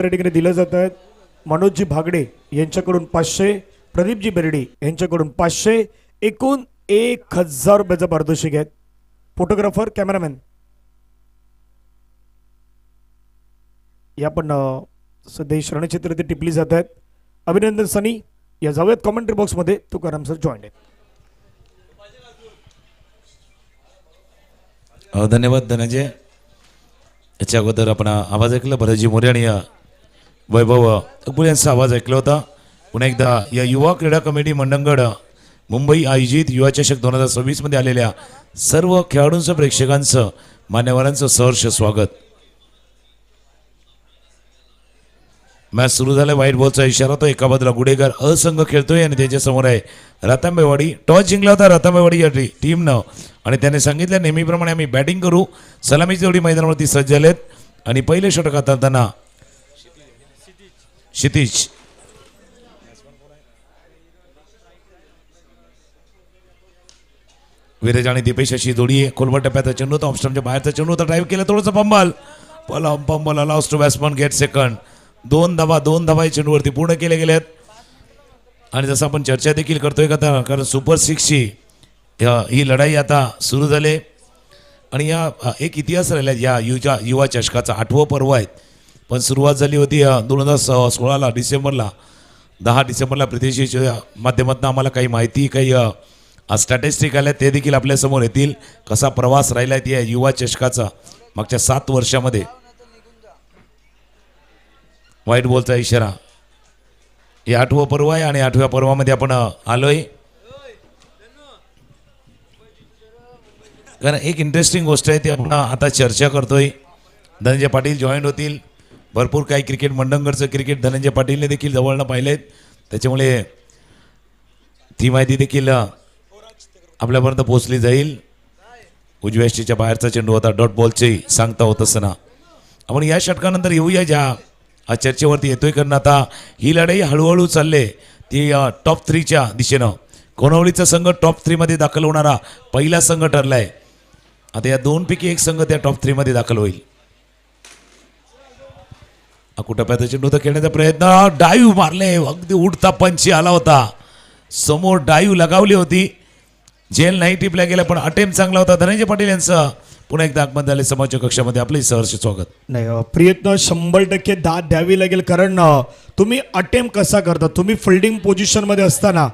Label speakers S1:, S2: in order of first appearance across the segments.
S1: रेटिंगने दिलं जात आहेत. मनोजजी भागडे यांच्याकडून 500, प्रदीपजी बेर्डी यांच्याकडून 500, एकूण 1000 रुपयाचा पारितोषिक आहे. फोटोग्राफर कॅमेरामॅन या पण सध्या श्रणचित्र ते टिपली जात आहेत. अभिनंदन सनी या जाऊयात कॉमेंट्री बॉक्समध्ये. तुकाराम सर जॉईन आहेत.
S2: धन्यवाद धनंजय. याच्या अगोदर आपण आवाज ऐकला भरतजी मोरे आणि वैभव अकबुल यांचा आवाज ऐकला होता. पुन्हा एकदा या युवा क्रीडा कमिटी मंडणगड मुंबई आयोजित युवा चषक 2026 मध्ये आलेल्या सर्व खेळाडूंचं प्रेक्षकांचं मान्यवरांचं सहर्ष स्वागत. मॅच सुरू झालं. व्हाईट बॉलचा इशारा तो एका बाजूला गुडेगार असंघ खेळतोय आणि त्याच्या समोर आहे रतांबेवाडी. टॉस जिंकला होता रतांबेवाडी या टीमनं आणि त्याने सांगितलं नेहमीप्रमाणे आम्ही बॅटिंग करू. सलामीची जोडी मैदानावरती सज्ज झालेत आणि पहिले षटक हाताळताना क्षितिज विरेज आणि दीपेश अशी जोडी आहे. खोलवर टप्प्याचा चेंडू होता. ऑफस्टमच्या बाहेरचा चेंडू होता. ड्राईव्ह केला थोडंसं fumble allows to batsman get second. 2 धावा चेंडूवरती पूर्ण केले गेलेत आणि जसं आपण चर्चा देखील करतोय का कारण सुपर 6ची ही लढाई आता सुरू झाली आणि या एक इतिहास राहिला या युवा चषकाचा 8वं पर्व आहे. पण सुरुवात झाली होती 2016 डिसेंबरला 10 डिसेंबरला प्रदेशीच्या माध्यमातून आम्हाला काही माहिती काही स्टॅटिस्टिक आल्या ते देखील आपल्यासमोर येतील. कसा प्रवास राहिला आहे या युवा चषकाचा मागच्या 7 वर्षामध्ये. व्हाईट बॉलचा इशारा. हे 8वं पर्व आहे आणि 8व्या पर्वामध्ये आपण आलोय. कारण एक इंटरेस्टिंग गोष्ट आहे ती आपण आता चर्चा करतोय. धनंजय पाटील जॉईंट होतील. भरपूर काही क्रिकेट मंडणगडचं क्रिकेट धनंजय पाटीलने देखील जवळनं पाहिलेत. त्याच्यामुळे ती माहिती देखील आपल्यापर्यंत पोहोचली जाईल. उजव्या यष्टीच्या बाहेरचा चेंडू होता. डॉट बॉलचे सांगता होत असताना आपण या षटकानंतर येऊया ज्या चर्चेवरती येतोय. कारण आता ही लढाई हळूहळू चालले ती टॉप 3च्या दिशेनं. कोणावळीचा संघ टॉप 3 मध्ये दाखल होणारा पहिला संघ ठरलाय. आता या 2 पैकी एक संघ त्या टॉप 3 मध्ये दाखल होईल. टप्प्याचा चेंडू तर खेळण्याचा प्रयत्न. डाईव्ह मारले. अगदी उडता पंची आला होता. समोर डाईव्ह लगावली होती. झेल नाही टिपल्या गेला पण अटेम्प्ट चांगला होता. धनंजय पाटील यांचं पुन्हा एकदा आगमन झाले समाज कक्षामध्ये. आपले सहर्ष स्वागत.
S1: नाही प्रयत्न 100% दाद द्यावी लागेल. कारण तुम्ही अटेम्प्ट कसा करता, तुम्ही फिल्डिंग पोझिशनमध्ये असताना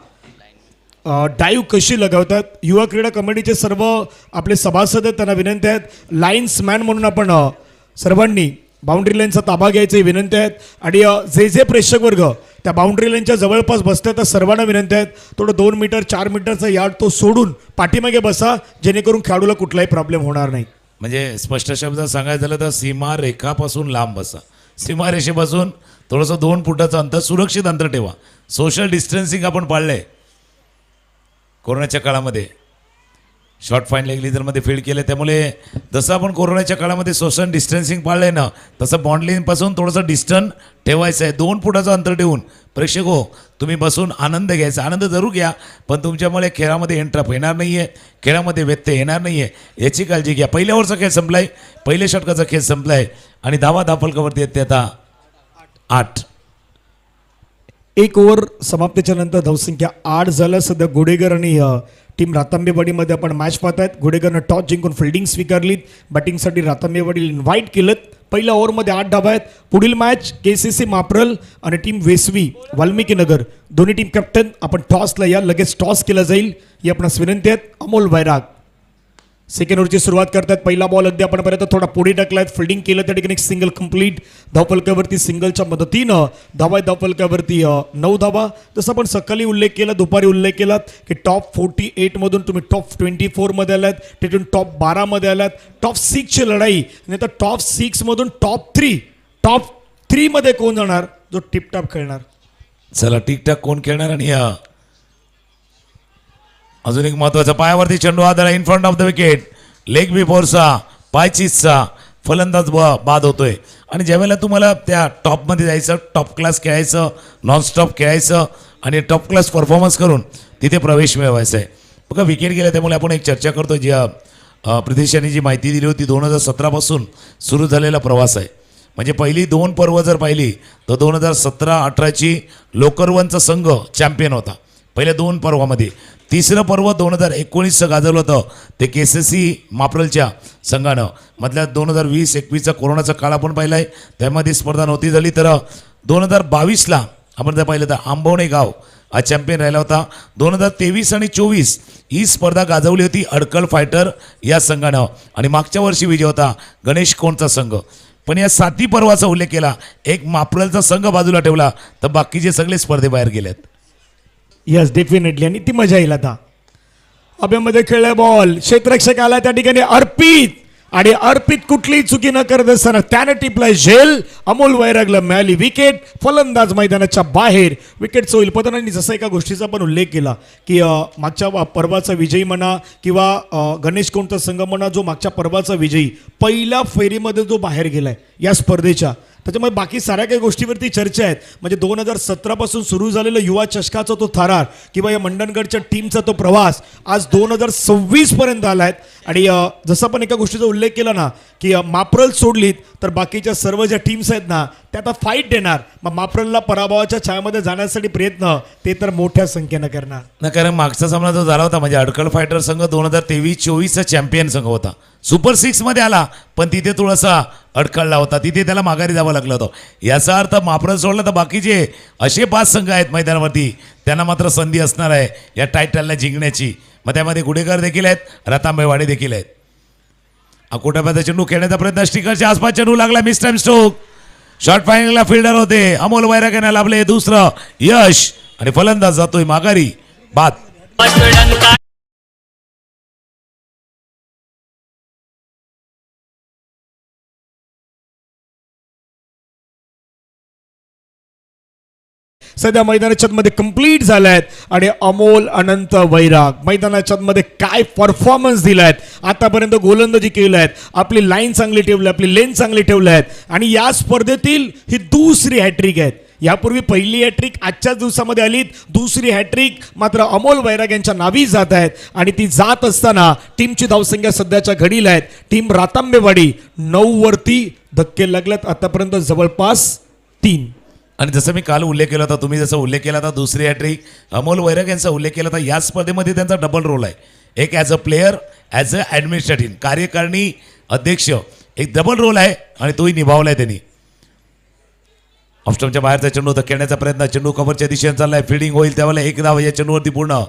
S1: डाईव्ह कशी लगावतात. युवा क्रीडा कमिटीचे सर्व आपले सभासद आहेत त्यांना विनंती आहेत. लाईन्समॅन म्हणून आपण सर्वांनी बाउंड्री लाईनचा ताबा घ्यायची विनंती आहेत. आणि जे प्रेक्षक वर्ग त्या बाउंड्री लाईनच्या जवळपास बसतात त्या सर्वांना विनंती आहेत थोडं 2 मीटर 4 मीटरचा यार्ड तो सोडून पाठीमागे बसा जेणेकरून खेळाडूला कुठलाही प्रॉब्लेम होणार नाही.
S2: म्हणजे स्पष्ट शब्दात सांगायचं झालं तर सीमारेखापासून लांब बसा. सीमारेषेपासून थोडंसं 2 फुटाचं अंतर सुरक्षित अंतर ठेवा. सोशल डिस्टन्सिंग आपण पाळलंय कोरोनाच्या काळामध्ये. शॉर्ट फाईन लेग लिझरमध्ये फील्ड केलं त्यामुळे जसं आपण कोरोनाच्या काळामध्ये सोशल डिस्टन्सिंग पाळलंय ना तसं बाउंड्रीपासून थोडंसं डिस्टन्स ठेवायचं आहे. 2 फुटाचं अंतर ठेवून प्रेक्षक हो तुम्ही बसून आनंद घ्यायचा. आनंद जरूर घ्या पण तुमच्यामुळे खेळामध्ये एंट्रप येणार नाही आहे. खेळामध्ये व्यत्यय येणार नाही आहे याची काळजी घ्या. पहिल्या ओव्हरचा खेळ संपलाय. पहिल्या षटकाचा खेळ संपलाय आणि धावा धाफलकावरती येते आता 8.
S1: 1 ओव्हर समाप्तीच्या नंतर धावसंख्या 8 झालं. सध्या गुडेगर आणि टीम रातांबेवाडीमध्ये आपण मॅच पाहत आहेत. गुडेगरनं टॉस जिंकून फिल्डिंग स्वीकारलीत. बॅटिंगसाठी रातांबेवाडी इन्व्हाइट केलं. पहिल्या ओव्हरमध्ये 8 धावा आहेत. पुढील मॅच KCC माप्रल आणि टीम वेसवी वाल्मिकीनगर दोन्ही टीम कॅप्टन आपण टॉसला या. लगेच टॉस केला जाईल ही आपणास विनंती आहेत. अमोल वैराग सेकंड ओव्हरची सुरुवात करतात. पहिला बॉल अगदी आपणपर्यंत थोडा पुढे टाकलाय. फिल्डिंग केलं त्या ठिकाणी सिंगल कंप्लीट. धावफलकावरती सिंगलच्या मदतीनं धावा धावफलकावरती 9 धावा. जसं आपण सकाळी उल्लेख केला दुपारी उल्लेख केला की टॉप 48 मधून तुम्ही टॉप 24 मध्ये आलात. तिथून टॉप 12 मध्ये आलात. टॉप 6 ची लढाई नाही तर टॉप 6 मधून टॉप 3 मध्ये कोण जाणार जो टिपटॉप खेळणार.
S2: चला टिकटॉक कोण खेळणार. आणि अजून एक महत्वाचा पायावरती चेंडू आदळा in front of the wicket. Leg बिफोरचा पायचीसचा फलंदाज बाद होतोय. आणि ज्यावेळेला तुम्हाला त्या टॉपमध्ये जायचं टॉप क्लास खेळायचं नॉनस्टॉप खेळायचं आणि टॉप क्लास परफॉर्मन्स करून तिथे प्रवेश मिळवायचा आहे. बघा विकेट गेला त्यामुळे आपण एक चर्चा करतो जी प्रदेश यांनी जी माहिती दिली होती 2017 पासून सुरू झालेला प्रवास आहे. म्हणजे पहिली 2 पर्व जर पाहिली तर 2017-18ची लोकरवनचा संघ चॅम्पियन होता पहिल्या 2 पर्वामध्ये. तिसरं पर्व 2019चं गाजवलं होतं ते KCC माप्रलच्या संघानं. मधल्या 2020-21चा कोरोनाचा काळ आपण पाहिला आहे, त्यामध्ये स्पर्धा नव्हती झाली. तर 2022ला आपण जर पाहिलं तर आंबवणे गाव हा चॅम्पियन राहिला होता. 2023 आणि 24 ही स्पर्धा गाजवली होती अडकल फायटर या संघानं आणि मागच्या वर्षी विजय होता गणेश कोणचा संघ. पण या 7 पर्वाचा उल्लेख केला, एक माप्रलचा संघ बाजूला ठेवला तर बाकीचे सगळे स्पर्धेबाहेर गेलेत.
S1: Yes definitely. आणि ती मजा येईल आता. अभ्यामध्ये खेळलाय बॉल, क्षेत्ररक्षक आला त्या ठिकाणी अर्पित, आणि अर्पित कुठलीही चुकी न करत असताना त्याने टिपलाय झेल. अमोल वैरागला मिळाली विकेट. फलंदाज मैदानाच्या बाहेर. विकेट होईल पतनांनी जसं एका गोष्टीचा आपण उल्लेख केला की मागच्या पर्वाचा विजयी म्हणा किंवा गणेश कोणता संघ म्हणा, जो मागच्या पर्वाचा विजयी पहिल्या फेरीमध्ये जो बाहेर गेलाय या स्पर्धेच्या, त्याच्यामुळे बाकी साऱ्या काही गोष्टीवरती चर्चा आहेत. म्हणजे 2017 पासून सुरू झालेला युवा चषकाचा तो थरार किंवा या मंडणगडच्या टीमचा तो प्रवास आज 2026 पर्यंत आलाय. आणि जसं आपण एका गोष्टीचा उल्लेख केला ना की माप्रल सोडलीत तर बाकीच्या सर्व ज्या टीम्स आहेत ना त्या आता फाईट देणार. मग माप्रलला पराभवाच्या छायामध्ये जाण्यासाठी प्रयत्न ते तर मोठ्या संख्येनं करणार
S2: ना. कारण मागचा सामना जो झाला होता म्हणजे अडकल फायटर संघ 2023-24चा चॅम्पियन संघ होता. सुपर 6 मध्ये आला पण तिथे थोडासा अडकळला होता, तिथे त्याला माघारी जावं लागलं होतं. याचा अर्थ माप्रल सोडला तर बाकीचे असे 5 संघ आहेत मैदानावरती, त्यांना मात्र संधी असणार आहे या टायटलला जिंकण्याची. मग त्यामध्ये गुडेकर देखील आहेत, रतांबेवाडी देखील आहेत. अकोटाबाद चेंडू खेळण्याचा प्रयत्न, स्टिकरच्या आसपास चेंडू लागला, मिस टाइम स्ट्रोक. शॉर्ट फायरिंगला फिल्डर होते अमोल वैरागेने लाभले दुसरं यश आणि फलंदाज जातोय माघारी बाद.
S1: सध्या मैदानाच्या मध्ये कंप्लीट झाल्यात आणि अमोल अनंत वैराग मैदानाच्या मध्ये काय परफॉर्मन्स दिलायत. आतापर्यंत गोलंदाजी केल्यात, आपली लाईन चांगली ठेवली, आपली लेन चांगली ठेवल्यात आणि या स्पर्धेतील ही दुसरी हॅट्रिक आहेत. यापूर्वी पहिली हॅट्रिक आजच्याच दिवसामध्ये आली, दुसरी हॅट्रिक मात्र अमोल वैराग यांच्या नावी जात आहेत. आणि ती जात असताना टीमची धावसंख्या सध्याच्या घडीला आहेत. टीम रातांबेवाडी 9 वरती धक्के लागल्यात आतापर्यंत जवळपास 3.
S2: आणि जसं मी काल उल्लेख केला होता, तुम्ही जसं उल्लेख केला होता दुसरी हॅट्रिक अमोल वैराग यांचा उल्लेख केला होता, या स्पर्धेमध्ये त्यांचा डबल रोल आहे. एक as a player, as a administrative कार्यकारिणी अध्यक्ष, एक डबल रोल आहे आणि तोही निभावला आहे त्यांनी. ऑफस्टमच्या बाहेरचा चेंडू खेळण्याचा प्रयत्न, चेंडू कव्हरच्या दिशेने चाललाय, फिल्डिंग होईल त्यावेळेला 1 धाव या चेंडूवरती पूर्ण.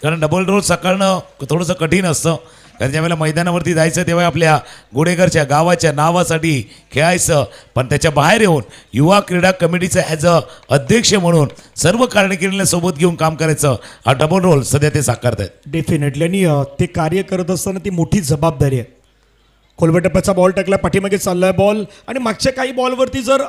S2: कारण डबल रोल साकारणं थोडंसं कठीण असतं, कारण ज्यावेळेला मैदानावरती जायचं तेव्हा आपल्या गुडेकरच्या गावाच्या नावासाठी खेळायचं, पण त्याच्या बाहेर येऊन युवा क्रीडा कमिटीचं ॲज अ अध्यक्ष म्हणून सर्व कार्यकारिणीला सोबत घेऊन काम करायचं, हा डबल रोल सध्या ते साकारत आहेत.
S1: डेफिनेटली. आणि ते कार्य करत असताना ती मोठी जबाबदारी आहे. खोलबेटप्प्याचा बॉल टाकला, पाठीमागे चाललाय बॉल आणि मागच्या काही बॉलवरती जर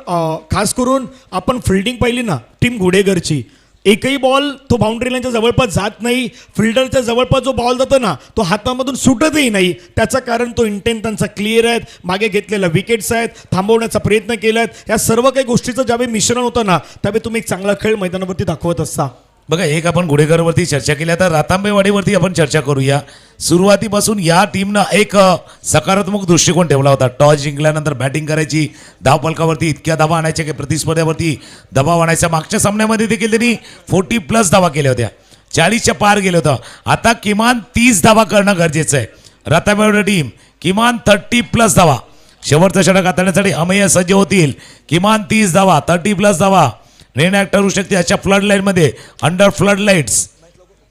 S1: खास करून आपण फिल्डिंग पाहिली ना टीम गुडेगरची, एकही बॉल तो बाउंड्री लाईनच्या जवळपास जात नाही. फिल्डरच्या जवळपास जो बॉल जातो ना तो हातामधून सुटतही नाही. त्याचं कारण तो इंटेंट त्यांचा क्लिअर आहेत, मागे घेतलेल्या विकेट्स आहेत, थांबवण्याचा प्रयत्न केलाय. या सर्व काही गोष्टीचं ज्यावेळी मिश्रण होतं ना त्यावेळी तुम्ही एक चांगला खेळ मैदानावरती दाखवत असता.
S2: बघा, एक आपण गुडेकरवरती चर्चा केली, आता रातांबेवाडीवरती आपण चर्चा करूया. सुरुवातीपासून या टीमनं एक सकारात्मक दृष्टिकोन ठेवला होता. टॉस जिंकल्यानंतर बॅटिंग करायची, धावपलकावरती इतक्या धावा आणायच्या की प्रतिस्पर्ध्यावरती दबाव आणायचा. मागच्या सामन्यामध्ये देखील त्यांनी 40+ धावा केल्या होत्या, 40च्या पार गेलं होतं. आता किमान 30 धावा करणं गरजेचं आहे. रातांबेवाडी टीम किमान 30+ धावा, शेवटचं षटक हाताळण्यासाठी अमेय सज्ज होतील. किमान 30 धावा, 30+ धावा निर्णायक ठरू शकते अशा फ्लड लाईटमध्ये, अंडर फ्लड लाईट्स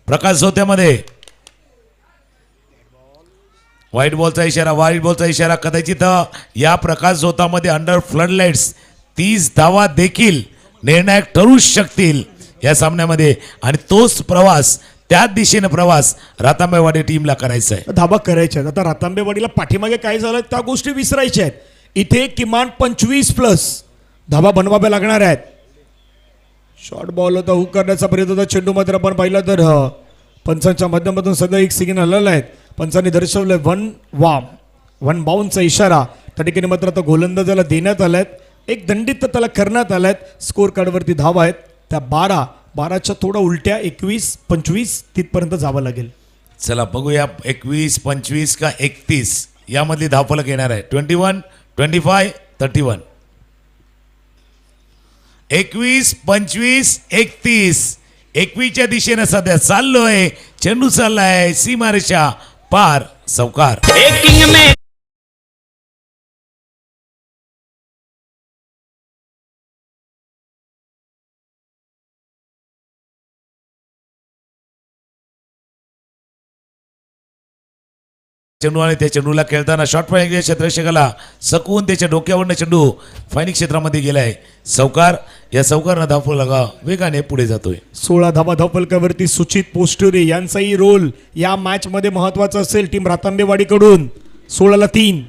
S2: प्रकाश झोत्यामध्ये. व्हाईट बॉलचा इशारा, कदाचित या प्रकाश झोतामध्ये अंडर फ्लड लाईट्स 30 धावा देखील निर्णायक ठरू शकतील या सामन्यामध्ये. आणि तोच प्रवास, त्याच दिशेने प्रवास रातांबेवाडी टीमला करायचा आहे,
S1: धाबा करायच्या आहेत. आता रातांबेवाडीला पाठीमागे काय झालं त्या गोष्टी विसरायच्या आहेत. इथे किमान 25+ धाबा बनवाव्या लागणार आहेत. शॉर्ट बॉल होता, हुक करण्याचा प्रयत्न होता, चेंडू मात्र आपण पाहिला तर पंचांच्या माध्यमातून सध्या एक सिग्नल आलेला आहे. पंचांनी दर्शवलंय 1 बाउन्सचा इशारा. त्या ठिकाणी मात्र आता गोलंदाजाला देण्यात आलाय, एक दंडित त्याला करण्यात आलाय. स्कोर कार्डवरती धावा आहेत त्या 12च्या थोडा उलट्या 21-25 तिथपर्यंत जावं लागेल.
S2: चला बघूया 21, 25 का 31 यामधली धावफलक येणार आहे. 21, 25, 31. 21, 25, 31. 21च्या दिशेनं सध्या चाललोय. चेंडू चाललाय सीमारेषा पार. सौकार चेंडू आणि त्या चेंडूला खेळताना शॉर्ट फायरिंग क्षेत्ररक्षकाला सकवून त्याच्या डोक्यावरनं चेंडू फायनिंग क्षेत्रामध्ये गेलाय. सौकार. या सौकारनं धावफलका वेगाने पुढे जातोय.
S1: 16 धावा धावफलकावरती सुचित पोस्टुरे यांचाही रोल या मॅच मध्ये महत्वाचा असेल टीम रातांबेवाडीकडून. 16ला 3.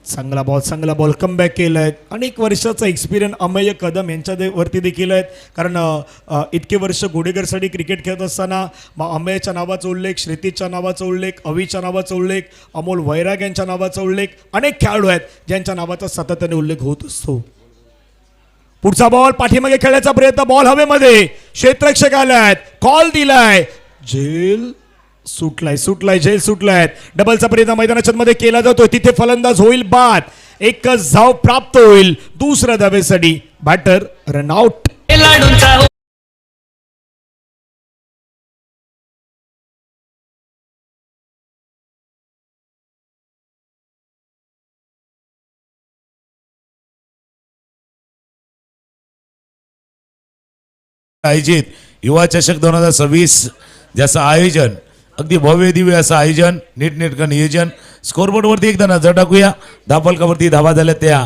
S1: चांगला बॉल कमबॅक केलाय. अनेक वर्षाचा एक्सपिरियन्स अमेय कदम यांच्या वरती देखील आहेत, कारण इतके वर्ष घोडेकरसाठी क्रिकेट खेळत असताना अमेयच्या नावाचा उल्लेख, श्रीतीच्या नावाचा उल्लेख, अवीच्या नावाचा उल्लेख, अमोल वैराग यांच्या नावाचा उल्लेख, अनेक खेळाडू आहेत ज्यांच्या नावाचा सातत्याने उल्लेख होत असतो. पुढचा बॉल पाठीमागे खेळण्याचा प्रयत्न, बॉल हवेमध्ये, क्षेत्ररक्षक आलाय, कॉल दिलाय, झेल सुटलाय, झेल सुटलाय. डबलचा प्रयत्न मैदानाच्या मध्ये केला जातोय. तिथे फलंदाज होईल बाद. एकच धाव प्राप्त होईल दुसऱ्या धावेसाठी. Batter run out.
S2: आयोजित युवा चषक 2026 ज्याचं आयोजन अगदी भव्य दिव्य असं आयोजन, नीटनेटकं नियोजन. स्कोरबोर्डवरती एकदा नजर टाकूया. धावफलकावरती धावा झाल्या त्या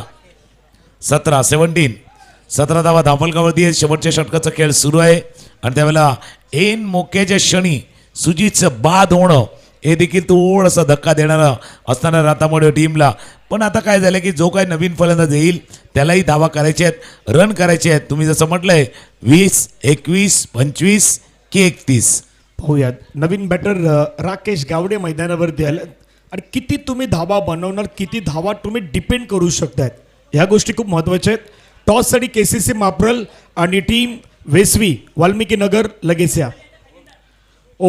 S2: 17 धावा धावफलकावरती. शेवटच्या षटकाचा खेळ सुरू आहे आणि त्यावेळेला ऐन मोक्याच्या क्षणी सुजितचं बाद होणं हे देखील थोडासा धक्का देणारं असताना रातांबेवाडी टीमला. पण आता काय झालं की जो काही नवीन फलंदाज येईल त्यालाही धावा करायच्या आहेत, रन करायचे आहेत. तुम्ही जसं म्हटलंय 20, 21, 25 की 31.
S1: पाहूयात नवीन बॅटर राकेश गावडे मैदानावरती आले आणि किती तुम्ही धावा बनवणार, किती धावा तुम्ही डिपेंड करू शकतायत, ह्या गोष्टी खूप महत्त्वाच्या आहेत. टॉससाठी केसीसी माप्रल आणि टीम वेसवी वाल्मिकी नगर लगेच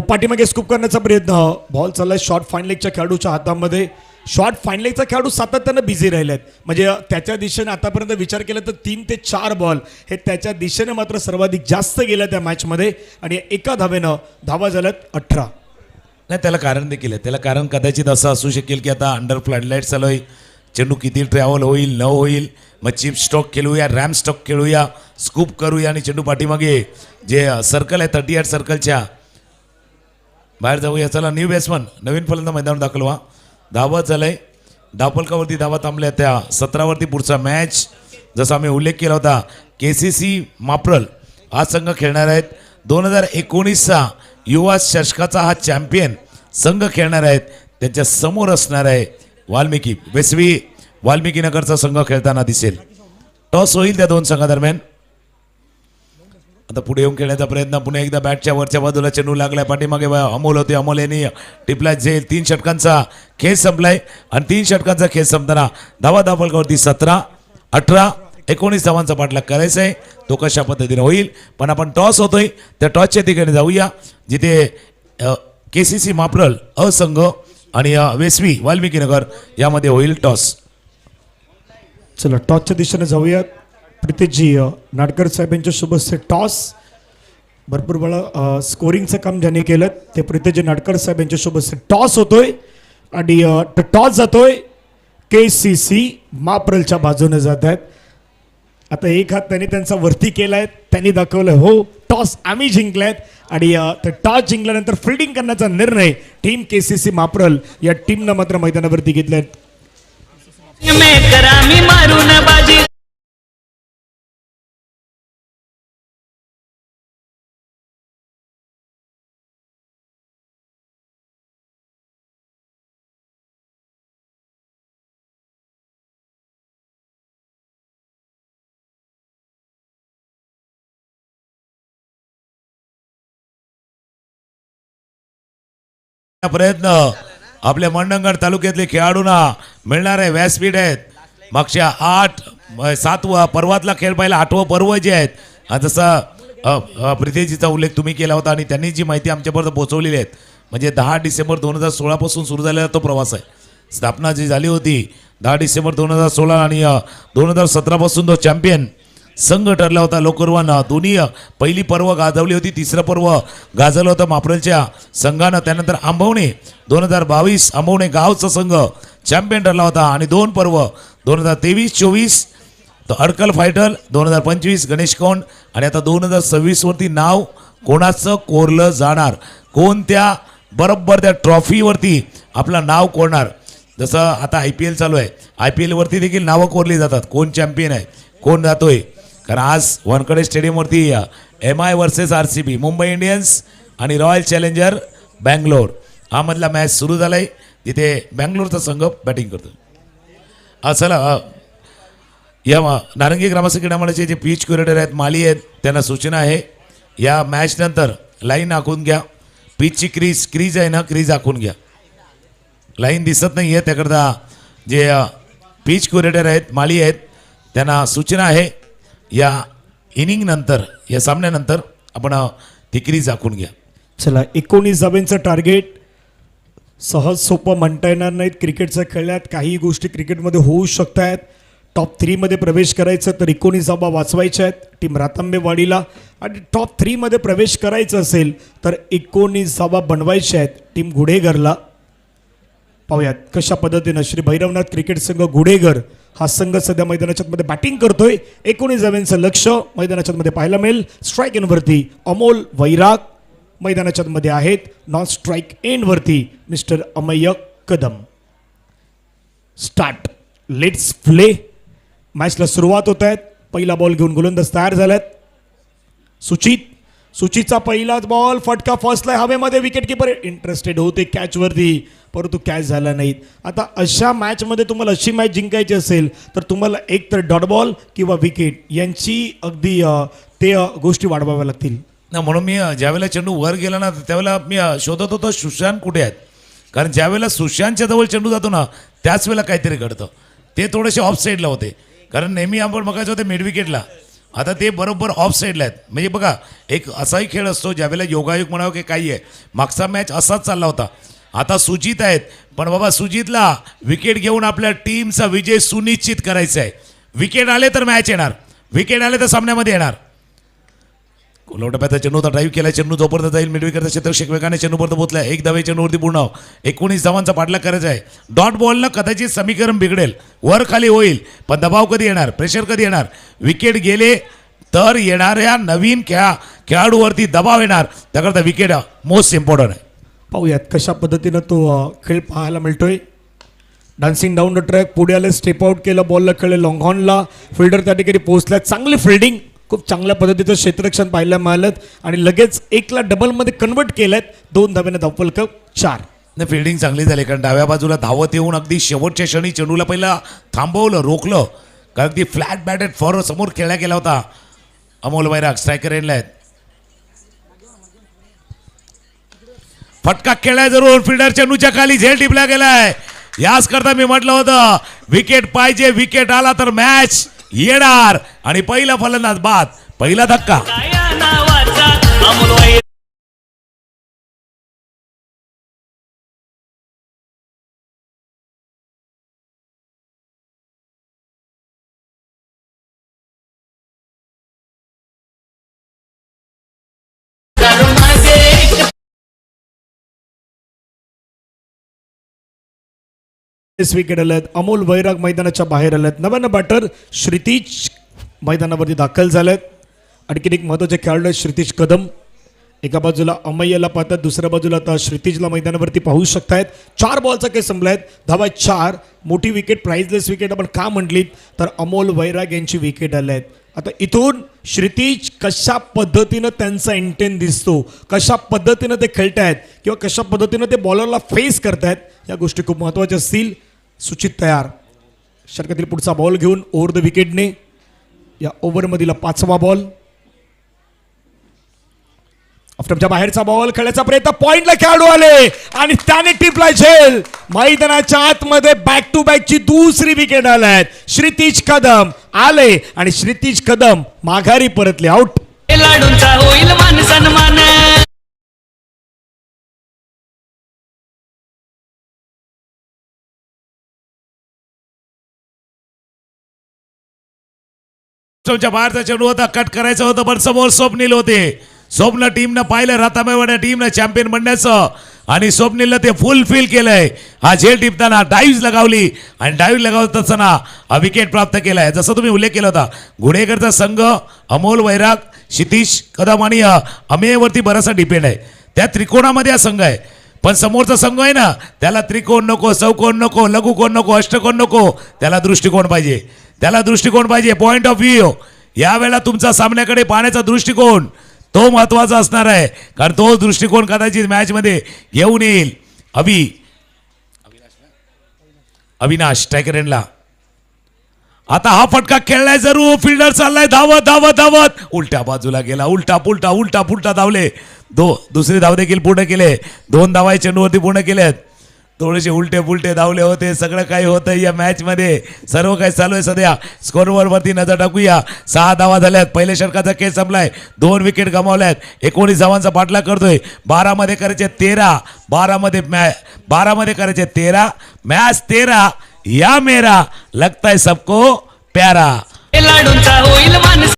S1: पाठीमागे स्कूप करण्याचा प्रयत्न. बॉल चाललाय शॉर्ट फाईन लेगच्या खेळाडूच्या हातामध्ये. शॉर्ट फाईन लेगचा खेळाडू सातत्यानं बिझी राहिले आहेत, म्हणजे त्याच्या दिशेने आतापर्यंत विचार केला तर 3 ते 4 बॉल हे त्याच्या दिशेने मात्र सर्वाधिक जास्त गेल्या त्या मॅचमध्ये आणि एका धावेनं धावा झाल्यात 18.
S2: नाही, त्याला कारण देखील आहे. त्याला कारण कदाचित असं असू शकेल की आता अंडर फ्लडलाईट चालू आहे, चेंडू किती ट्रॅव्हल होईल न होईल, मग चिप स्टॉक खेळूया, रॅम स्टॉक खेळूया, स्कूप करूया आणि चेंडू पाठीमागे जे सर्कल आहे 38 सर्कलच्या बाहेर जाऊया. चला न्यू बॅट्समन नवीन फलंदाज मैदानावर दाखल व्हा. धावा झालंय, धावफलकावरती धावा थांबल्या त्या 17वरती. पुढचा मॅच जसा आम्ही उल्लेख केला होता केसीसी माप्रल हा संघ खेळणार आहेत. 2019चा युवा चषकाचा हा चॅम्पियन संघ खेळणार आहेत. त्यांच्या समोर असणार आहे वाल्मिकी वेसवी वाल्मिकी नगरचा संघ खेळताना दिसेल. टॉस होईल त्या दोन संघादरम्यान. आता पुढे येऊन खेळण्याचा प्रयत्न. पुन्हा एकदा बॅटच्या वरच्या बाजूला चेंडू लागलाय, पाठीमागे अमोल होते, अमोल यांनी टिपला झेल. 3 षटकांचा खेळ संपलाय आणि 3 षटकांचा खेळ संपताना धावा धावफलकावरती 17, 18, 19 धावांचा पाठलाग करायचा आहे. तो कशा पद्धतीने होईल, पण आपण टॉस होतोय त्या टॉसच्या ठिकाणी जाऊया जिथे केसीसी माप्रल असंघ आणि वेसवी वाल्मिकी नगर यामध्ये होईल टॉस.
S1: चला टॉसच्या दिशेने जाऊयात. प्रितेशजी नाडकर साहेब यांच्या शुभ हस्ते टॉस. भरपूर वेळा स्कोरिंगचं काम ज्यांनी केलं ते प्रितेशजी नाडकर साहेब यांच्या शुभ हस्ते टॉस होतोय आणि टॉस जातोय केसीसी माप्रलच्या बाजूने जात आहेत. आता एक हात त्यांनी त्यांचा वरती केलाय, त्यांनी दाखवलं हो टॉस आम्ही जिंकलायत आणि टॉस जिंकल्यानंतर फिल्डिंग करण्याचा निर्णय टीम केसीसी माप्रल या टीमनं मात्र मैदानावरती घेतलाय.
S2: प्रयत्न आपल्या मंडणगड तालुक्यातले खेळाडूंना मिळणार आहे. व्यासपीठ आहेत. मागच्या 7 पर्वातला खेळ पाहिला, 8वं पर्व जे आहेत. जसा प्रितेशजीचा उल्लेख तुम्ही केला होता आणि त्यांनी जी माहिती आमच्यापर्यंत पोहोचवलेली आहेत, म्हणजे 10 डिसेंबर 2016 पासून सुरू झालेला तो प्रवास आहे. स्थापना जी झाली होती 10 डिसेंबर 2016 आणि 2017 पासून तो चॅम्पियन संघ ठरला होता लोकर्वानं. दोन्ही पहिली पर्व गाजवली होती, तिसरं पर्व गाजवलं होतं मापरलच्या संघानं. त्यानंतर आंबवणे 2022 आंबवणे गावचा संघ चॅम्पियन ठरला होता. आणि 2 पर्व 2023-24 अडकल फायटर, 2025 गणेश कौंड आणि आता 2026 वरती नाव कोणाचं कोरलं जाणार, कोणत्या बरोबर त्या ट्रॉफीवरती आपलं नाव कोरणार. जसं आता IPL चालू आहे, IPL वरती देखील नावं कोरली जातात, कोण चॅम्पियन आहे, कोण जातोय. कारण आज वानखेडे स्टेडियमवरती MI versus RCB, Mumbai Indians आणि रॉयल चॅलेंजर बँगलोर हा मधला मॅच सुरू झाला आहे, जिथे बँगलोरचा संघ बॅटिंग करतो. चला या नारंगी ग्रामस्थ क्रीडा मंडळाचे जे पिच क्युरेटर आहेत, माली आहेत, त्यांना सूचना आहे या मॅच नंतर लाईन आखून घ्या. पिचची क्रीज आहे ना, क्रीज आखून घ्या. लाईन दिसत नाही आहे, त्याकरता जे पिच क्युरेटर आहेत, माली आहेत, त्यांना सूचना आहे या इनिंग नंतर, या सामन्यानंतर आपण ती क्रीज आखून घ्या.
S1: चला 19 धाब्यांचं टार्गेट सहज सोपं म्हणता येणार नाहीत. क्रिकेटचं खेळण्यात काही गोष्टी क्रिकेटमध्ये होऊ शकत आहेत. टॉप 3मध्ये प्रवेश करायचं तर 19 धाबा वाचवायच्या आहेत टीम रातंबेवाडीला, आणि टॉप 3मध्ये प्रवेश करायचं असेल तर 19 धाबा बनवायच्या आहेत टीम गुढेघरला. पाहूयात कशा पद्धतीनं श्री भैरवनाथ क्रिकेट संघ गुढेघर हा संघ सध्या मैदानाच्या मध्ये बॅटिंग करतोय. 19 धाब्यांचं लक्ष मैदानाच्या मध्ये पाहायला मिळेल. स्ट्राईक एंडवरती अमोल वैराग मैदानाच्या मध्ये आहेत. नॉन स्ट्राईक एंडवरती mister Amay Kadam. Start, let's play. मॅचला सुरुवात होत आहेत. पहिला बॉल घेऊन गोलंदाज तयार झाल्यात. सुचितचा पहिलाच बॉल फटका फसलाय हवेमध्ये. विकेट किपर इंटरेस्टेड होते कॅचवरती, परंतु कॅच झाला नाहीत. आता अशा मॅचमध्ये तुम्हाला अशी मॅच जिंकायची असेल तर तुम्हाला एक तर डॉट बॉल किंवा विकेट यांची अगदी ते गोष्टी वाढवाव्या लागतील
S2: ना. म्हणून मी ज्यावेळेला चेंडू वर गेला ना, त्यावेळेला मी शोधत होतो सुशांत कुठे आहेत. कारण ज्यावेळेला सुशांतच्या जवळ चेंडू जातो ना, त्याच वेळेला काहीतरी घडतं. ते थोडेसे ऑफ साईडला होते, कारण नेहमी आपण बघायचं होते मिड विकेटला. आता ते बरोबर ऑफ साईडला आहेत. म्हणजे बघा, एक असाही खेळ असतो ज्यावेळेला योगायोग म्हणावं की काही आहे. मागचा मॅच असाच चालला होता. आता सुजित आहेत, पण बाबा सुजितला विकेट घेऊन आपल्या टीमचा विजय सुनिश्चित करायचा आहे. विकेट आले तर मॅच येणार, विकेट आले तर सामन्यामध्ये येणार. कोलवटप्याचा चेंडू होता, ड्राईव्ह केला, चेंडू जोपर्यंत जाईल मिडविकेटचा क्षेत्ररक्षक वेगाने चेंडूपर्यंत पोहोचला. 1 धावे चेंडूवरती पूर्ण 19 धावांचा पाठलाग करायचा आहे. डॉट बॉलनं कदाचित समीकरण बिघडेल, वर खाली होईल, पण दबाव कधी येणार, प्रेशर कधी येणार. विकेट गेले तर येणाऱ्या नवीन खेळाडूवरती दबाव येणार, त्याकरता विकेट मोस्ट इम्पॉर्टंट आहे.
S1: पाहूयात कशा पद्धतीनं तो खेळ पाहायला मिळतोय. डान्सिंग डाऊन द ट्रॅक, पुढे आले, स्टेप आउट केलं, बॉलला खेळले, लॉंग हॉर्नला, फिल्डर त्या ठिकाणी पोहोचला. चांगली फिल्डिंग, खूप चांगल्या पद्धतीचं क्षेत्ररक्षण पाहायला मिळालं आणि लगेच 1ला डबलमध्ये कन्वर्ट केलं. 2 धाब्याने धावफलक 4.
S2: नाही, फिल्डिंग चांगली झाली, कारण डाव्या बाजूला धावत येऊन अगदी शेवटच्या क्षणी चेंडूला पहिला थांबवलं, रोखलं. कारण ती फ्लॅट बॅटेड फॉर समोर खेळला गेला होता. अमोल वैराग स्ट्रायकर एंडला आहेत. फटका खेळाय जरूर, फिल्डर चेंडूच्या खाली झेल टिपला गेलाय. याच करता मी म्हटलं होतं विकेट पाहिजे, विकेट आला तर मॅच येणार. आणि पहिला फलंदाज बाद, पहिला धक्का.
S1: विकेट आल्यात. अमोल वैराग मैदानाच्या बाहेर आल्यात. नव्यानं बॅटर श्रीतीश मैदानावरती दाखल झालेत. आणखीन एक महत्त्वाचे खेळाडू आहेत श्रीतीश कदम. एका बाजूला अमय्याला पाहतात, दुसऱ्या बाजूला आता श्रीतीशला मैदानावरती पाहू शकतायत. 4 बॉलचा केस संपलायत, धावा 4. मोठी विकेट, प्राइजलेस विकेट आपण का म्हटलीत तर अमोल वैराग यांची विकेट आल्या आहेत. आता इथून श्रीतीश कशा पद्धतीनं त्यांचा इंटेन दिसतो, कशा पद्धतीनं ते खेळतायत किंवा कशा पद्धतीनं ते बॉलरला फेस करतायत, या गोष्टी खूप महत्त्वाच्या असतील. सुचित तयार, षटकातील पुढचा बॉल घेऊन ओव्हर द विकेटने. या ओव्हरमधील 5वा बॉल. ऑफ्टमच्या बाहेरचा बॉल खेळण्याचा प्रयत्न, पॉइंटला खेळाडू आले आणि त्याने टिपला झेल. मैदानाच्या आतमध्ये बॅक टू बॅकची दुसरी विकेट आल्यात. श्रीतीश कदम आले आणि श्रीतीश कदम माघारी परतले, आउट.
S3: लाडूंचा होईल मान सन्मान.
S2: स्टोनच्या बाहेरचा चेंडू होता, कट करायचं होतं, पण समोर स्वप्नील होते. स्वप्न टीमनं पाहिलं रातामेवाड्या टीमनं चॅम्पियन बनण्याचं आणि स्वप्नीलनं ते फुलफिल केलंय. हा झेल टिपताना डाईव्ह लगावली आणि डाईव्ह लगावत असताना हा विकेट प्राप्त केलाय. जसं तुम्ही उल्लेख केला होता, घोडेकरचा संघ अमोल वैराग, क्षितिश कदम आणि अमेयवरती बराचसा डिपेंड आहे. त्या त्रिकोणामध्ये हा संघ आहे. पण समोरचा संघ आहे ना, त्याला त्रिकोण नको, चौकोन नको, लघुकोण नको, अष्टकोन नको, त्याला दृष्टिकोन पाहिजे. त्याला दृष्टिकोन पाहिजे, पॉइंट ऑफ व्ह्यू. यावेळेला तुमचा सामन्याकडे पाहण्याचा दृष्टिकोन तो महत्वाचा असणार आहे, कारण तो दृष्टिकोन कदाचित मॅचमध्ये घेऊन येईल. अविनाश टायकरेनला आता हा फटका खेळलाय जरूर. फिल्डर चाललाय धावत धावत धावत, उलट्या बाजूला गेला, उलटा पुलटा उलटा पुलटा धावले. दुसरे धाव देखील पूर्ण केले. 2 धावा चेंडूवरती पूर्ण केलेत. थोडेसे उलटे पुलटे धावले होते. सगळं काही होतं या मॅचमध्ये, सर्व काही चालू आहे सध्या. स्कोरवरती नजर टाकूया. 6 धावा झाल्यात. पहिल्या षटकाचा खेळ संपलाय. 2 विकेट गमावल्यात. 19 धावांचा पाठलाग करतोय. 12 मध्ये करायचे 13, 12 मध्ये करायचे 13, मॅच 13. या मेरा लगता है सबको प्यारा.
S3: लाडूंचा होईल मान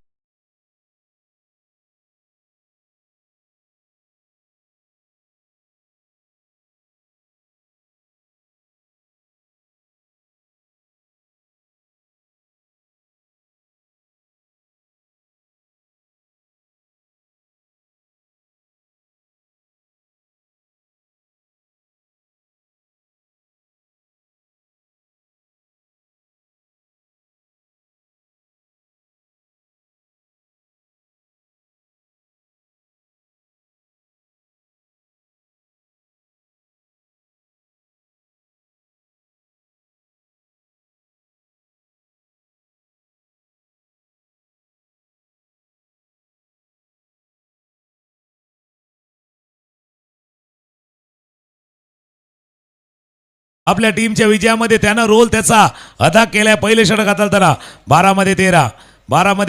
S2: आपल्या टीमच्या विजयामध्ये त्यानं रोल त्याचा अदा केलाय. पहिले षटक हाताळताना 12 मध्ये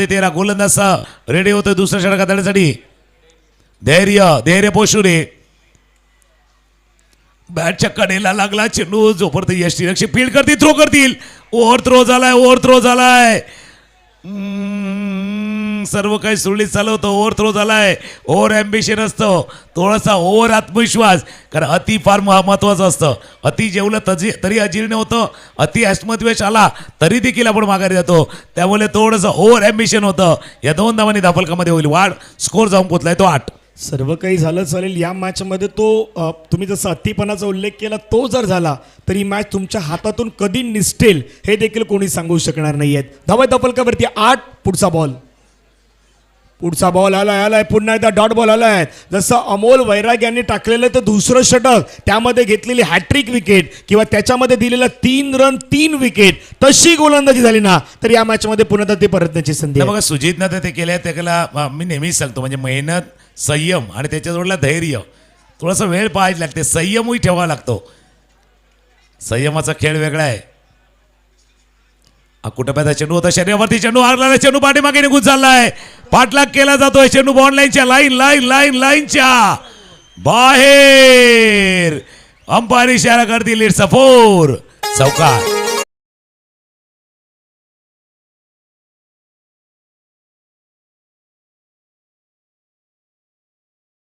S2: 13 गोलंदाज रेडी होतोय दुसऱ्या षटक हाताळण्यासाठी. धैर्य पोशुरे बॅटच्या कडेला लागला चेंडू. जोपर्यंत यष्टीरक्षक फील्ड करतील, थ्रो करतील. ओव्हर थ्रो झालाय. सर्व काही सुरळीत चालवतं. ओव्हर थ्रो झालाय. ओव्हर ॲम्बिशन असतं, थोडासा ओव्हर आत्मविश्वास, कारण अति फार महत्वाचं असतं. अति जेवलं तरी अजीर्ण होतं, अति आत्मविश्वास आला तरी देखील आपण माघारी जातो. त्यामुळे थोडंसं ओव्हर ॲम्बिशन होतं. या 2 धावांनी धाफलकामध्ये होईल वाढ. स्कोर जाऊन पोचलाय तो 8.
S1: सर्व काही झालं चालेल या मॅचमध्ये. तो तुम्ही जसं अतिपणाचा उल्लेख केला तो जर झाला तर ही मॅच तुमच्या हातातून कधी निसटेल हे देखील कोणी सांगू शकणार नाही आहेत. धावा दफलकावरती 8. पुढचा बॉल आलाय. पुन्हा एकदा डॉट बॉल आलाय. जसं अमोल वैराग यांनी टाकलेलं तर दुसरं षटक, त्यामध्ये घेतलेली हॅट्रिक विकेट किंवा त्याच्यामध्ये दिलेला 3 रन 3 विकेट, तशी गोलंदाजी झाली ना तर या मॅचमध्ये पुन्हा ते परतण्याची संधी आहे.
S2: बघा सुजितनं तर ते केलंय. त्याला मी नेहमीच सांगतो, म्हणजे मेहनत, संयम आणि त्याच्या जोडला धैर्य. थोडासा वेळ पाहायला लागते, संयमही ठेवावा लागतो. संयमाचा खेळ वेगळा आहे. कुटुंबाचा चेंडू होता, शरीरावरती चेंडू हारला. चेंडू पाठीमागे निघून चाललाय. पाठलाग केला जातोय. चेंडू बॉन्ड लाईनच्या बाहेर. अंपायर इशारा करतील. It's a 4. चौकार.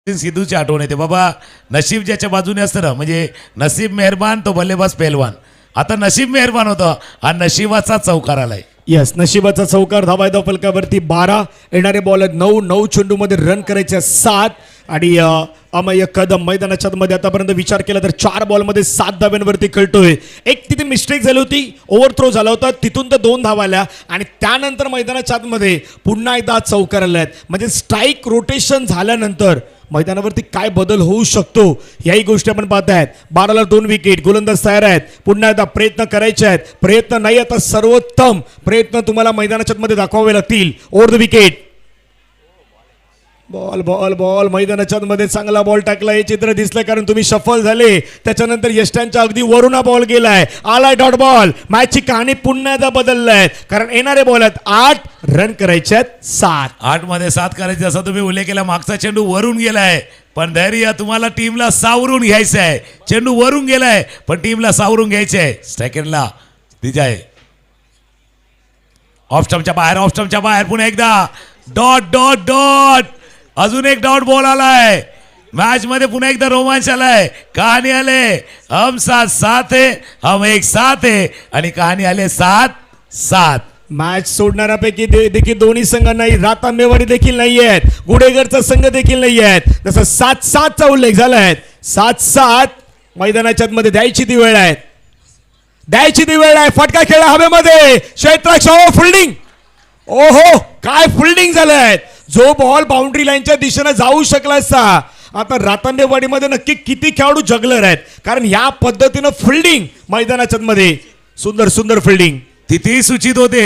S2: सिद्धूची आठवण येते. बाबा नशीब ज्याच्या बाजूने असतं ना, म्हणजे नसीब मेहरबान तो बल्लेबाज पेलवान. आता नशीब मेहरबान होतं, हा नशिबाचा चौकार आलाय.
S1: यस, नशिबाचा चौकार. धावा फलकावरती 12. येणारे बॉल 9 चेंडूमध्ये रन करायचे 7. आणि अमय कदम मैदानाच्या मध्ये आतापर्यंत विचार केला तर 4 बॉलमध्ये 7 धाव्यांवरती खेळतोय. एक तिथे मिस्टेक झाली होती, ओव्हर थ्रो झाला होता, तिथून तर 2 धावा आल्या आणि त्यानंतर मैदानाच्या आतमध्ये पुन्हा एकदा चौकार आल्यात. म्हणजे स्ट्राईक रोटेशन झाल्यानंतर मैदानावरती काय बदल होऊ शकतो याही गोष्टी आपण पाहतायत. 12ला 2 विकेट. गोलंदाज तयार आहेत. पुन्हा एकदा प्रयत्न करायचे आहेत. प्रयत्न नाही, आता सर्वोत्तम प्रयत्न तुम्हाला मैदानाच्या मध्ये दाखवावे लागतील. Over the wicket. बॉल मैदानाच्या मध्ये चांगला बॉल टाकला हे चित्र दिसलं, कारण तुम्ही सफल झाले. त्याच्यानंतर यष्ट्यांच्या अगदी वरून बॉल गेलाय. आलाय डॉट बॉल. मॅचची कहाणी पुन्हा एकदा बदललाय, कारण येणारे बॉल आहेत 8. रन करायचे आहेत 7.
S2: 8 मध्ये 7 करायचे असा तुम्ही उल्लेख केला. मागचा चेंडू वरून गेलाय, पण धैर्य तुम्हाला टीमला सावरून घ्यायचं आहे. चेंडू वरून गेलाय पण टीमला सावरून घ्यायचं आहे. सेकंडला दिजाय ऑफ स्टंपच्या बाहेर पुन्हा एकदा डॉट डॉट डॉट अजून एक डॉट बॉल आलाय. मॅच मध्ये पुन्हा एकदा रोमांच आलाय. कहाणी आले हम साथ साथ है, हम एक साथ है आणि कहाणी आले 7-7.
S1: मॅच सोडणाऱ्यापैकी देखील दोन्ही संघ नाही. रातांबेवाडी देखील नाही आहेत, गुडेगरचा संघ देखील नाही आहेत. जसं 7-7चा उल्लेख झालाय. 7-7 मैदानाच्या मध्ये द्यायची ती वेळ आहे, द्यायची ती वेळ आहे. फटका खेळा हवेमध्ये. क्षेत्राक्ष फिल्डिंग. ओहो काय फिल्डिंग झालंय. जो बॉल बाउंड्री लाईनच्या दिशेने जाऊ शकला असता. आता रातांबेवाडीमध्ये नक्की किती खेळाडू जगलर आहेत, कारण या पद्धतीनं फिल्डिंग मैदानाच्या मध्ये सुंदर सुंदर फिल्डिंग.
S2: तिथेही सूचित होते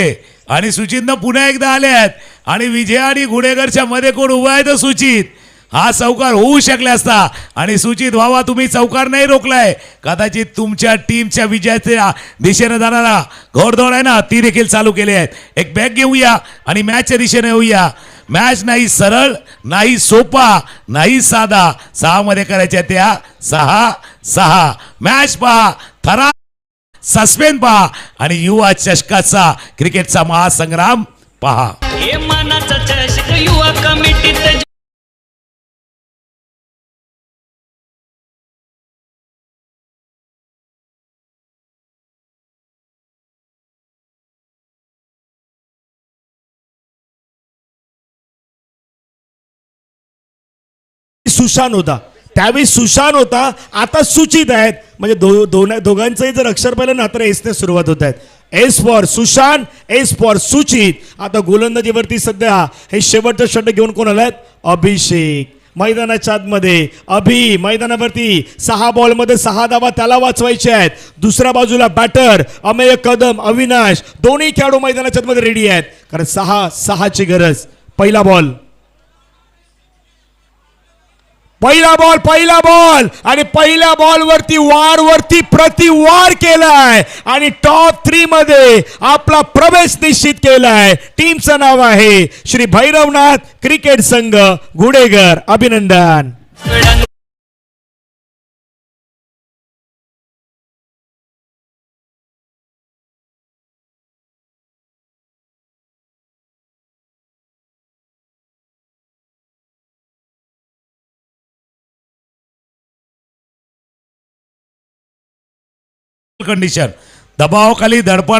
S2: आणि सूचितनं पुन्हा एकदा आले आहेत आणि विजय आणि गुडेगरच्या मध्ये कोण उभा आहे तर सूचित. हा चौकार होऊ शकला असता आणि सूचित व्हावा, तुम्ही चौकार नाही रोखलाय. कदाचित तुमच्या टीमच्या विजयाच्या दिशेने जाणारा घोडदौड आहे ना, ती देखील चालू केली आहेत. एक बॅग घेऊया आणि मॅचच्या दिशेने होऊया. मॅच नाही सरळ, नाही सोपा, नाही साधा. 6 मध्ये करायच्या त्या 6-6. मॅच पहा, थरा सस्पेन्स पहा आणि युवा चषकाचा क्रिकेटचा महासंग्राम पहा.
S3: हे मानाचा चषक युवा कमिटीत
S1: सुशांत होता त्यावेळी, सुशांत होता, आता सूचित आहेत. म्हणजे दोघांचंही जर अक्षर पाहिलं ना तर एसने सुरुवात होत आहेत. S for Sushant, S for सुचित. आता गोलंदाजीवरती सध्या हे शेवटचं षटक घेऊन कोण आलाय? अभिषेक. मैदानाच्या आतमध्ये अभि मैदानावरती 6 बॉलमध्ये 6 धावा त्याला वाचवायचे आहेत. दुसऱ्या बाजूला बॅटर अमेय कदम, अविनाश, दोन्ही खेळाडू मैदानाच्या आतमध्ये रेडी आहेत, कारण 6-6ची गरज. पहिला बॉल आणि पहिल्या बॉल वरती वरती प्रतिवार केलाय आणि टॉप 3 मध्ये आपला प्रवेश निश्चित केलाय. टीमचं नाव आहे श्री भैरवनाथ क्रिकेट संघ गुडेगर. अभिनंदन.
S2: कंडिशन दबावाखाली धडपडा